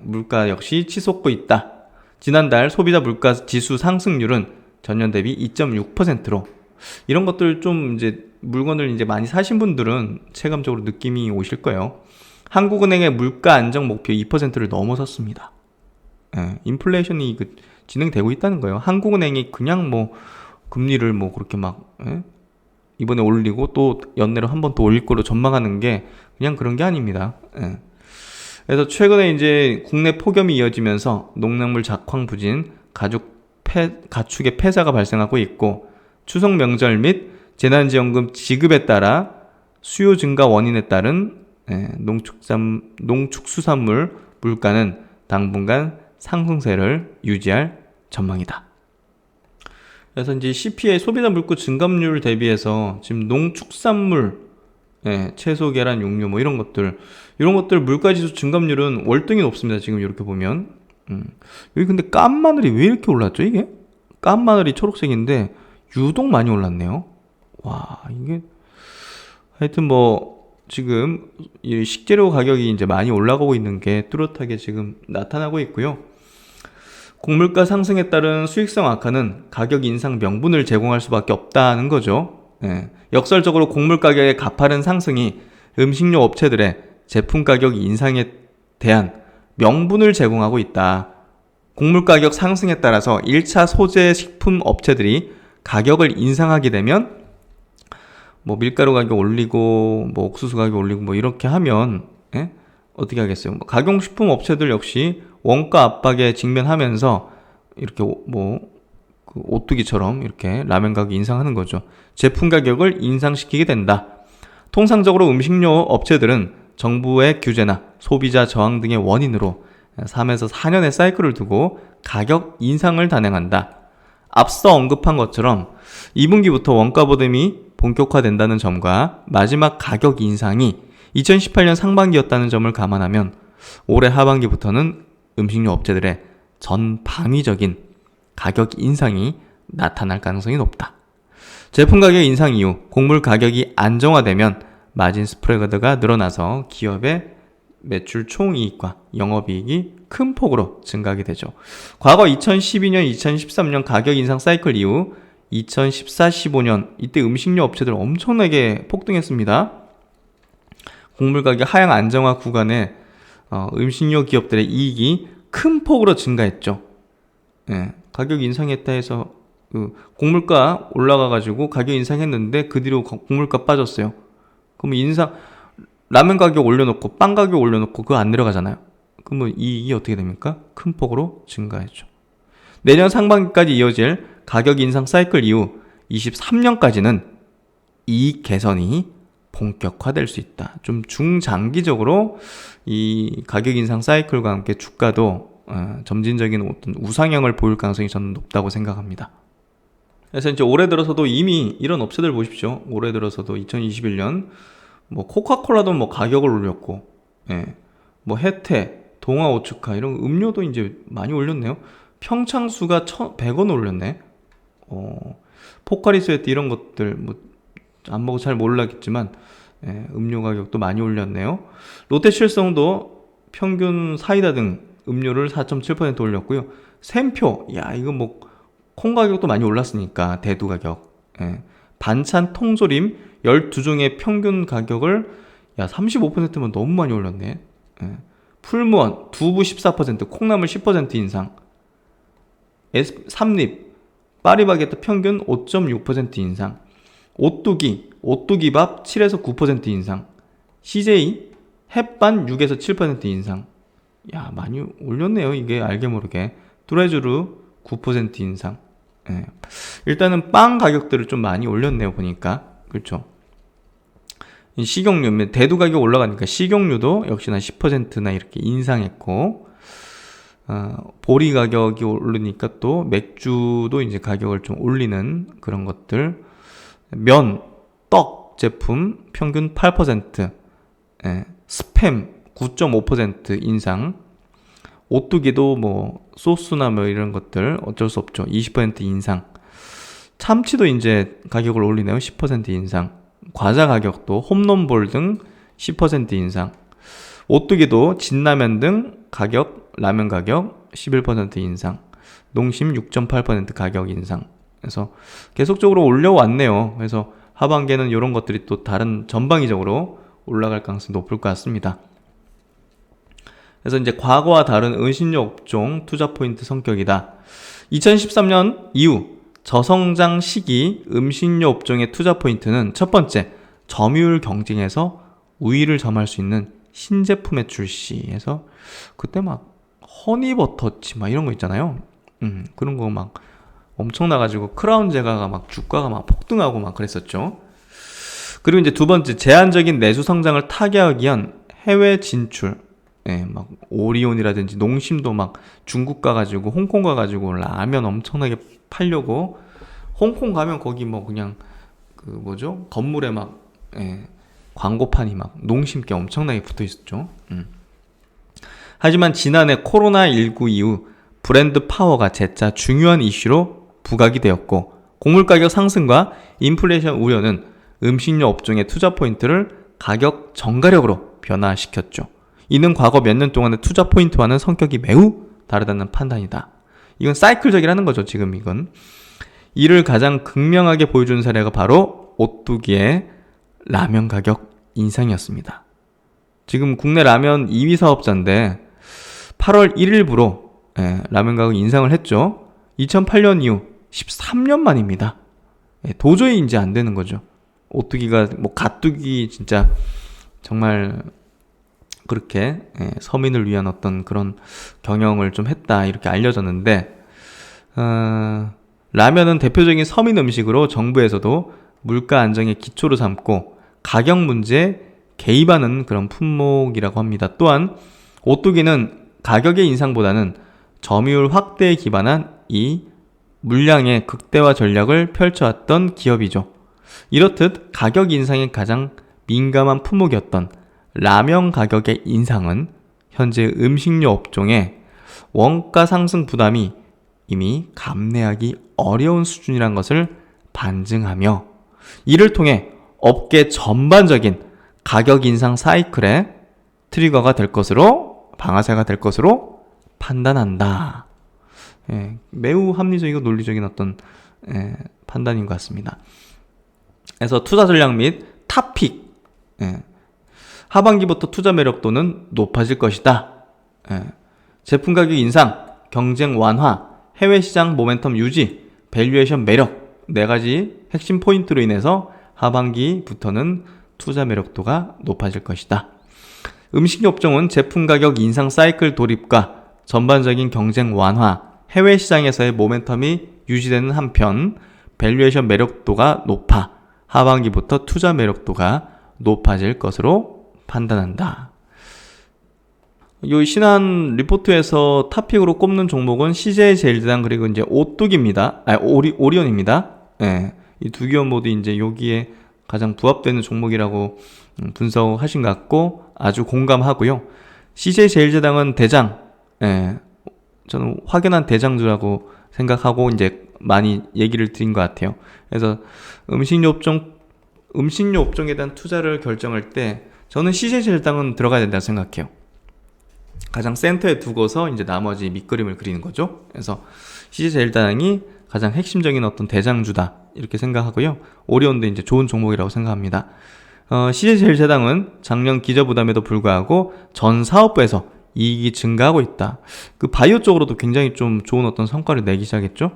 물가 역시 치솟고 있다. 지난달 소비자 물가 지수 상승률은 전년 대비 2.6%로 이런 것들 좀 이제 물건을 이제 많이 사신 분들은 체감적으로 느낌이 오실 거예요. 한국은행의 물가 안정 목표 2%를 넘어섰습니다. 예, 인플레이션이 진행되고 있다는 거예요. 한국은행이 그냥 뭐 금리를 뭐 그렇게 막 이번에 올리고 또 연내로 한 번 더 올릴 거로 전망하는 게 그냥 그런 게 아닙니다. 예. 그래서 최근에 이제 국내 폭염이 이어지면서 농작물 작황 부진, 가축의 폐사가 발생하고 있고 추석 명절 및 재난지원금 지급에 따라 수요 증가 원인에 따른 농축수산물 물가는 당분간 상승세를 유지할 전망이다. 그래서 이제 CPI 소비자 물가 증감률 대비해서 지금 농축산물, 채소, 계란, 육류 뭐 이런 것들 물가지수 증감률은 월등히 높습니다. 지금 이렇게 보면 여기 근데 깐 마늘이 왜 이렇게 올랐죠? 이게 깐 마늘이 초록색인데 유독 많이 올랐네요. 와, 이게 하여튼 뭐 지금 이 식재료 가격이 이제 많이 올라가고 있는 게 뚜렷하게 지금 나타나고 있고요. 곡물가 상승에 따른 수익성 악화는 가격 인상 명분을 제공할 수밖에 없다는 거죠. 역설적으로 곡물 가격의 가파른 상승이 음식료 업체들의 제품 가격 인상에 대한 명분을 제공하고 있다. 곡물 가격 상승에 따라서 1차 소재 식품 업체들이 가격을 인상하게 되면 뭐 밀가루 가격 올리고 뭐 옥수수 가격 올리고 뭐 이렇게 하면 어떻게 하겠어요? 뭐 가공식품 업체들 역시 원가 압박에 직면하면서 이렇게 그 오뚜기처럼 이렇게 라면 가격 인상하는 거죠. 제품 가격을 인상시키게 된다. 통상적으로 음식료 업체들은 정부의 규제나 소비자 저항 등의 원인으로 3에서 4년의 사이클을 두고 가격 인상을 단행한다. 앞서 언급한 것처럼 2분기부터 원가 보듬이 본격화된다는 점과 마지막 가격 인상이 2018년 상반기였다는 점을 감안하면 올해 하반기부터는 음식료 업체들의 전방위적인 가격 인상이 나타날 가능성이 높다. 제품 가격 인상 이후 곡물 가격이 안정화되면 마진 스프레드가 늘어나서 기업의 매출 총이익과 영업이익이 큰 폭으로 증가하게 되죠. 과거 2012년, 2013년 가격 인상 사이클 이후 2014, 15년 이때 음식료 업체들 엄청나게 폭등했습니다. 곡물 가격 하향 안정화 구간에 음식료 기업들의 이익이 큰 폭으로 증가했죠. 가격 인상했다 해서 곡물가 올라가가지고 가격 인상했는데 그 뒤로 곡물가 빠졌어요. 그럼 라면 가격 올려놓고 빵 가격 올려놓고 그거 안 내려가잖아요. 그러면 이익이 어떻게 됩니까? 큰 폭으로 증가했죠. 내년 상반기까지 이어질 가격 인상 사이클 이후 23년까지는 이익 개선이 본격화될 수 있다. 좀 중장기적으로 이 가격 인상 사이클과 함께 주가도 점진적인 어떤 우상향을 보일 가능성이 저는 높다고 생각합니다. 그래서 이제 올해 들어서도 이미 이런 업체들 보십시오. 올해 들어서도 2021년 뭐 코카콜라도 뭐 가격을 올렸고, 뭐 혜태, 동아 오츠카 이런 음료도 이제 많이 올렸네요. 평창수가 100원 올렸네. 포카리 스웨트 이런 것들 뭐 안 먹어 잘 몰랐겠지만 음료 가격도 많이 올렸네요. 롯데실성도 평균 사이다 등 음료를 4.7% 올렸고요. 샘표, 이거 뭐 콩 가격도 많이 올랐으니까 대두 가격. 반찬 통조림 12종의 평균 가격을 35%면 너무 많이 올렸네. 풀무원 두부 14%, 콩나물 10% 인상. 삼립 파리바게뜨 평균 5.6% 인상. 오뚜기밥 7에서 9% 인상. CJ 햇반 6에서 7% 인상. 많이 올렸네요. 이게 알게 모르게. 뚜레쥬르 9% 인상. 일단은 빵 가격들을 좀 많이 올렸네요. 보니까. 그렇죠. 식용유, 대두 가격 올라가니까 식용유도 역시나 10%나 이렇게 인상했고, 보리 가격이 오르니까 또 맥주도 이제 가격을 좀 올리는 그런 것들. 면, 떡 제품 평균 8%, 스팸 9.5% 인상. 오뚜기도 뭐 소스나 뭐 이런 것들 어쩔 수 없죠. 20% 인상. 참치도 이제 가격을 올리네요. 10% 인상. 과자 가격도 홈런볼 등 10% 인상. 오뚜기도 진라면 등 라면 가격 11% 인상. 농심 6.8% 가격 인상. 그래서 계속적으로 올려왔네요. 그래서 하반기에는 이런 것들이 또 다른 전방위적으로 올라갈 가능성이 높을 것 같습니다. 그래서 이제 과거와 다른 은신료 업종 투자 포인트 성격이다. 2013년 이후 저성장 시기 음식료 업종의 투자 포인트는 첫 번째, 점유율 경쟁에서 우위를 점할 수 있는 신제품의 출시에서 그때 막 허니버터치 막 이런 거 있잖아요. 그런 거 막 엄청나가지고 크라운 제과가 막 주가가 막 폭등하고 막 그랬었죠. 그리고 이제 두 번째, 제한적인 내수 성장을 타개하기 위한 해외 진출. 예, 막 오리온이라든지 농심도 막 중국 가가지고 홍콩 가가지고 라면 엄청나게 팔려고, 홍콩 가면 거기 뭐 그냥 그 뭐죠, 건물에 막 광고판이 막 농심께 엄청나게 붙어 있었죠. 하지만 지난해 코로나19 이후 브랜드 파워가 재차 중요한 이슈로 부각이 되었고, 곡물 가격 상승과 인플레이션 우려는 음식료 업종의 투자 포인트를 가격 정가력으로 변화시켰죠. 이는 과거 몇 년 동안의 투자 포인트와는 성격이 매우 다르다는 판단이다. 이건 사이클적이라는 거죠, 지금 이건. 이를 가장 극명하게 보여주는 사례가 바로 오뚜기의 라면 가격 인상이었습니다. 지금 국내 라면 2위 사업자인데 8월 1일부로 라면 가격 인상을 했죠. 2008년 이후 13년 만입니다. 도저히 이제 안 되는 거죠. 오뚜기가 뭐 가뚜기 진짜 정말 그렇게 서민을 위한 어떤 그런 경영을 좀 했다 이렇게 알려졌는데, 라면은 대표적인 서민 음식으로 정부에서도 물가 안정의 기초로 삼고 가격 문제에 개입하는 그런 품목이라고 합니다. 또한 오뚜기는 가격의 인상보다는 점유율 확대에 기반한 이 물량의 극대화 전략을 펼쳐왔던 기업이죠. 이렇듯 가격 인상에 가장 민감한 품목이었던 라면 가격의 인상은 현재 음식료 업종의 원가 상승 부담이 이미 감내하기 어려운 수준이란 것을 반증하며, 이를 통해 업계 전반적인 가격 인상 사이클의 트리거가 될 것으로, 방아쇠가 될 것으로 판단한다. 매우 합리적이고 논리적인 어떤 판단인 것 같습니다. 그래서 투자 전략 및 탑픽, 하반기부터 투자 매력도는 높아질 것이다. 제품 가격 인상, 경쟁 완화, 해외 시장 모멘텀 유지, 밸류에이션 매력, 4가지 핵심 포인트로 인해서 하반기부터는 투자 매력도가 높아질 것이다. 음식료 업종은 제품 가격 인상 사이클 돌입과 전반적인 경쟁 완화, 해외 시장에서의 모멘텀이 유지되는 한편 밸류에이션 매력도가 높아 하반기부터 투자 매력도가 높아질 것으로 판단한다. 이 신한 리포트에서 탑픽으로 꼽는 종목은 CJ제일제당 그리고 이제 오뚜기입니다. 오리온입니다. 이 두 기업 모두 이제 여기에 가장 부합되는 종목이라고 분석하신 것 같고 아주 공감하고요. CJ제일제당은 대장, 저는 확연한 대장주라고 생각하고 이제 많이 얘기를 드린 것 같아요. 그래서 음식료 업종에 대한 투자를 결정할 때 저는 CJ제일당은 들어가야 된다고 생각해요. 가장 센터에 두고서 이제 나머지 밑그림을 그리는 거죠. 그래서 CJ제일당이 가장 핵심적인 어떤 대장주다 이렇게 생각하고요. 오리온도 이제 좋은 종목이라고 생각합니다. CJ제일제당은 작년 기저부담에도 불구하고 전 사업부에서 이익이 증가하고 있다. 그 바이오 쪽으로도 굉장히 좀 좋은 어떤 성과를 내기 시작했죠.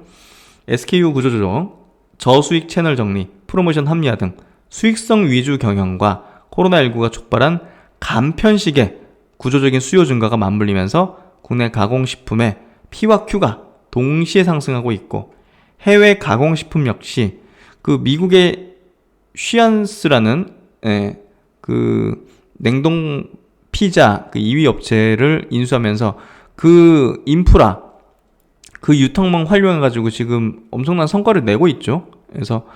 SKU 구조조정, 저수익 채널 정리, 프로모션 합리화 등 수익성 위주 경영과 코로나19가 촉발한 간편식의 구조적인 수요 증가가 맞물리면서 국내 가공식품의 P와 Q가 동시에 상승하고 있고, 해외 가공식품 역시 그 미국의 쉬안스라는 그 냉동 피자 그 2위 업체를 인수하면서 그 인프라, 그 유통망 활용해가지고 지금 엄청난 성과를 내고 있죠. 그래서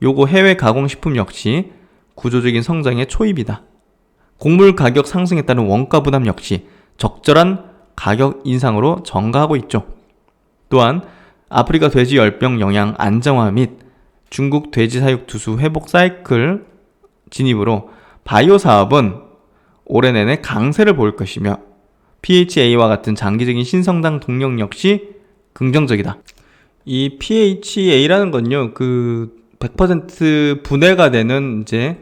요거 해외 가공식품 역시 구조적인 성장의 초입이다. 곡물 가격 상승에 따른 원가 부담 역시 적절한 가격 인상으로 전가하고 있죠. 또한 아프리카 돼지 열병 영향 안정화 및 중국 돼지 사육 투수 회복 사이클 진입으로 바이오 사업은 올해 내내 강세를 보일 것이며 PHA와 같은 장기적인 신성장 동력 역시 긍정적이다. 이 PHA라는 건요, 100% 분해가 되는 이제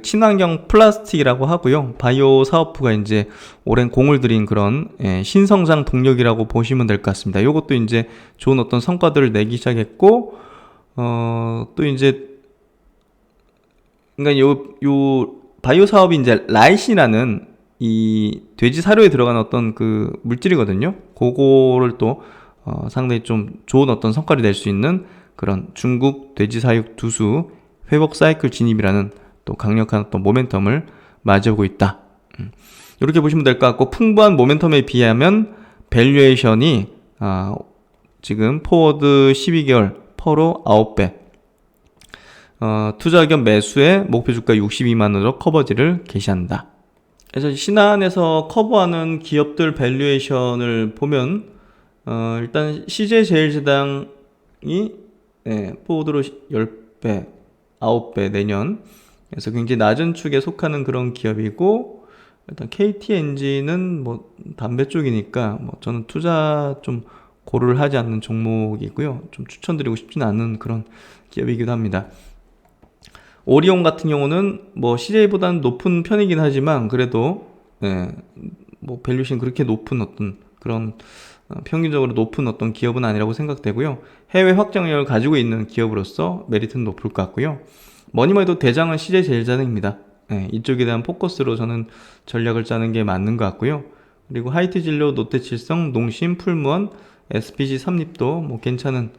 친환경 플라스틱이라고 하고요. 바이오 사업부가 이제 오랜 공을 들인 그런 신성장 동력이라고 보시면 될 것 같습니다. 이것도 이제 좋은 어떤 성과들을 내기 시작했고, 또 이제 그러니까 요 바이오 사업이 이제 라이신이라는 이 돼지 사료에 들어가는 어떤 물질이거든요. 그거를 또 상당히 좀 좋은 어떤 성과를 낼 수 있는 그런 중국 돼지 사육 두수 회복 사이클 진입이라는 또 강력한 어떤 모멘텀을 맞이하고 있다. 이렇게 보시면 될 것 같고, 풍부한 모멘텀에 비하면 밸류에이션이 지금 포워드 12개월 퍼로 9배, 투자 겸 매수에 목표 주가 62만원으로 커버지를 게시한다. 그래서 신한에서 커버하는 기업들 밸류에이션을 보면 일단 CJ제일제당이 포워드로 10배, 9배 내년, 그래서 굉장히 낮은 축에 속하는 그런 기업이고, 일단 KTNG는 뭐 담배 쪽이니까 뭐 저는 투자 좀 고려를 하지 않는 종목이고요. 좀 추천드리고 싶지는 않은 그런 기업이기도 합니다. 오리온 같은 경우는 뭐 CJ보다는 높은 편이긴 하지만 그래도 뭐 밸류ation 그렇게 높은 어떤 그런 평균적으로 높은 어떤 기업은 아니라고 생각되고요. 해외 확장력을 가지고 있는 기업으로서 메리트는 높을 것 같고요. 뭐니뭐 해도 대장은 CJ제일제당입니다. 이쪽에 대한 포커스로 저는 전략을 짜는 게 맞는 것 같고요. 그리고 하이트진료, 롯데칠성, 농심, 풀무원, SPG 삼립도 뭐 괜찮은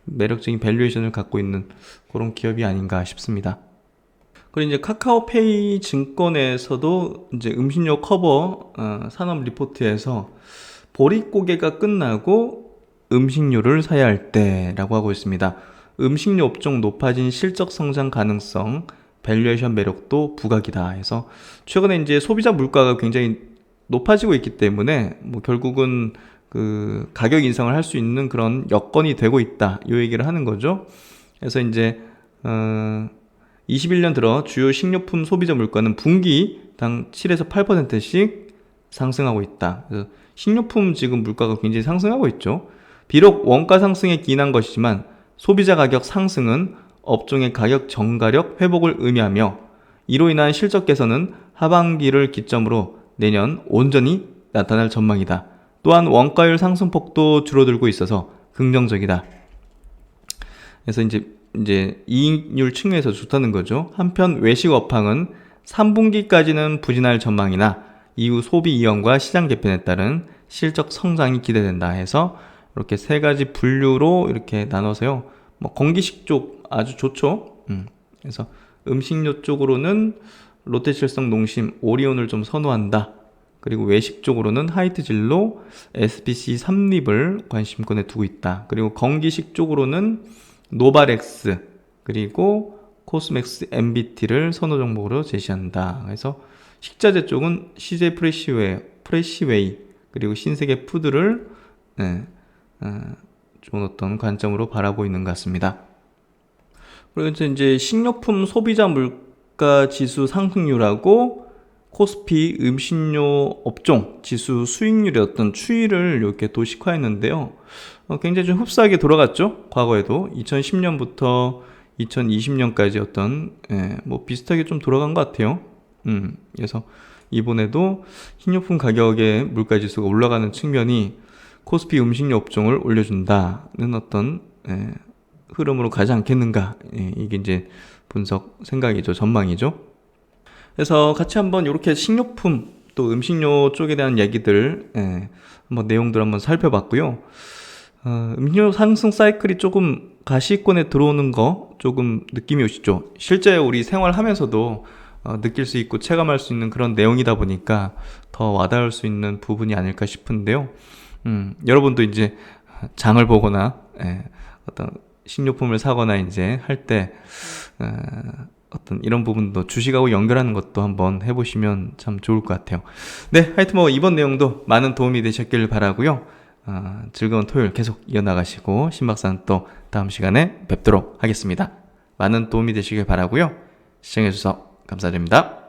매력적인 밸류에이션을 갖고 있는 그런 기업이 아닌가 싶습니다. 그리고 이제 카카오페이 증권에서도 이제 음식료 커버 산업 리포트에서 보릿고개가 끝나고 음식료를 사야 할 때라고 하고 있습니다. 음식료 업종 높아진 실적 성장 가능성, 밸류에이션 매력도 부각이다 해서 최근에 이제 소비자 물가가 굉장히 높아지고 있기 때문에 뭐 결국은 가격 인상을 할 수 있는 그런 여건이 되고 있다, 이 얘기를 하는 거죠. 그래서 이제 21년 들어 주요 식료품 소비자 물가는 분기당 7에서 8%씩 상승하고 있다. 그래서 식료품 지금 물가가 굉장히 상승하고 있죠. 비록 원가 상승에 기인한 것이지만 소비자 가격 상승은 업종의 가격 정가력 회복을 의미하며 이로 인한 실적 개선은 하반기를 기점으로 내년 온전히 나타날 전망이다. 또한 원가율 상승폭도 줄어들고 있어서 긍정적이다. 그래서 이제 이익률 측면에서 좋다는 거죠. 한편 외식 업황은 3분기까지는 부진할 전망이나 이후 소비 이연과 시장 개편에 따른 실적 성장이 기대된다 해서 이렇게 세 가지 분류로 이렇게 나눠서요. 뭐 건기식 쪽 아주 좋죠. 그래서 음식료 쪽으로는 롯데칠성, 농심, 오리온을 좀 선호한다. 그리고 외식 쪽으로는 하이트진로, SPC 삼립을 관심권에 두고 있다. 그리고 건기식 쪽으로는 노바렉스, 그리고 코스맥스, MBT를 선호 종목으로 제시한다. 그래서 식자재 쪽은 CJ 프레시웨이, 그리고 신세계 푸드를 좋은 어떤 관점으로 바라보고 있는 것 같습니다. 그리고 이제 식료품 소비자 물가 지수 상승률하고 코스피 음식료 업종 지수 수익률의 어떤 추이를 이렇게 도식화했는데요. 굉장히 좀 흡사하게 돌아갔죠. 과거에도 2010년부터 2020년까지 어떤 뭐 비슷하게 좀 돌아간 것 같아요. 그래서 이번에도 식료품 가격의 물가 지수가 올라가는 측면이 코스피 음식료 업종을 올려준다는 어떤 흐름으로 가지 않겠는가. 이게 이제 분석 생각이죠. 전망이죠. 그래서 같이 한번 이렇게 식료품 또 음식료 쪽에 대한 얘기들 한번 내용들 한번 살펴봤고요. 음료 상승 사이클이 조금 가시권에 들어오는 거 조금 느낌이 오시죠. 실제 우리 생활하면서도 느낄 수 있고 체감할 수 있는 그런 내용이다 보니까 더 와닿을 수 있는 부분이 아닐까 싶은데요. 여러분도 이제 장을 보거나 어떤 식료품을 사거나 이제 할 때 어떤 이런 부분도 주식하고 연결하는 것도 한번 해보시면 참 좋을 것 같아요. 네, 하여튼 뭐 이번 내용도 많은 도움이 되셨길 바라고요. 즐거운 토요일 계속 이어나가시고 신박사는 또 다음 시간에 뵙도록 하겠습니다. 많은 도움이 되시길 바라고요. 시청해주셔서 감사드립니다.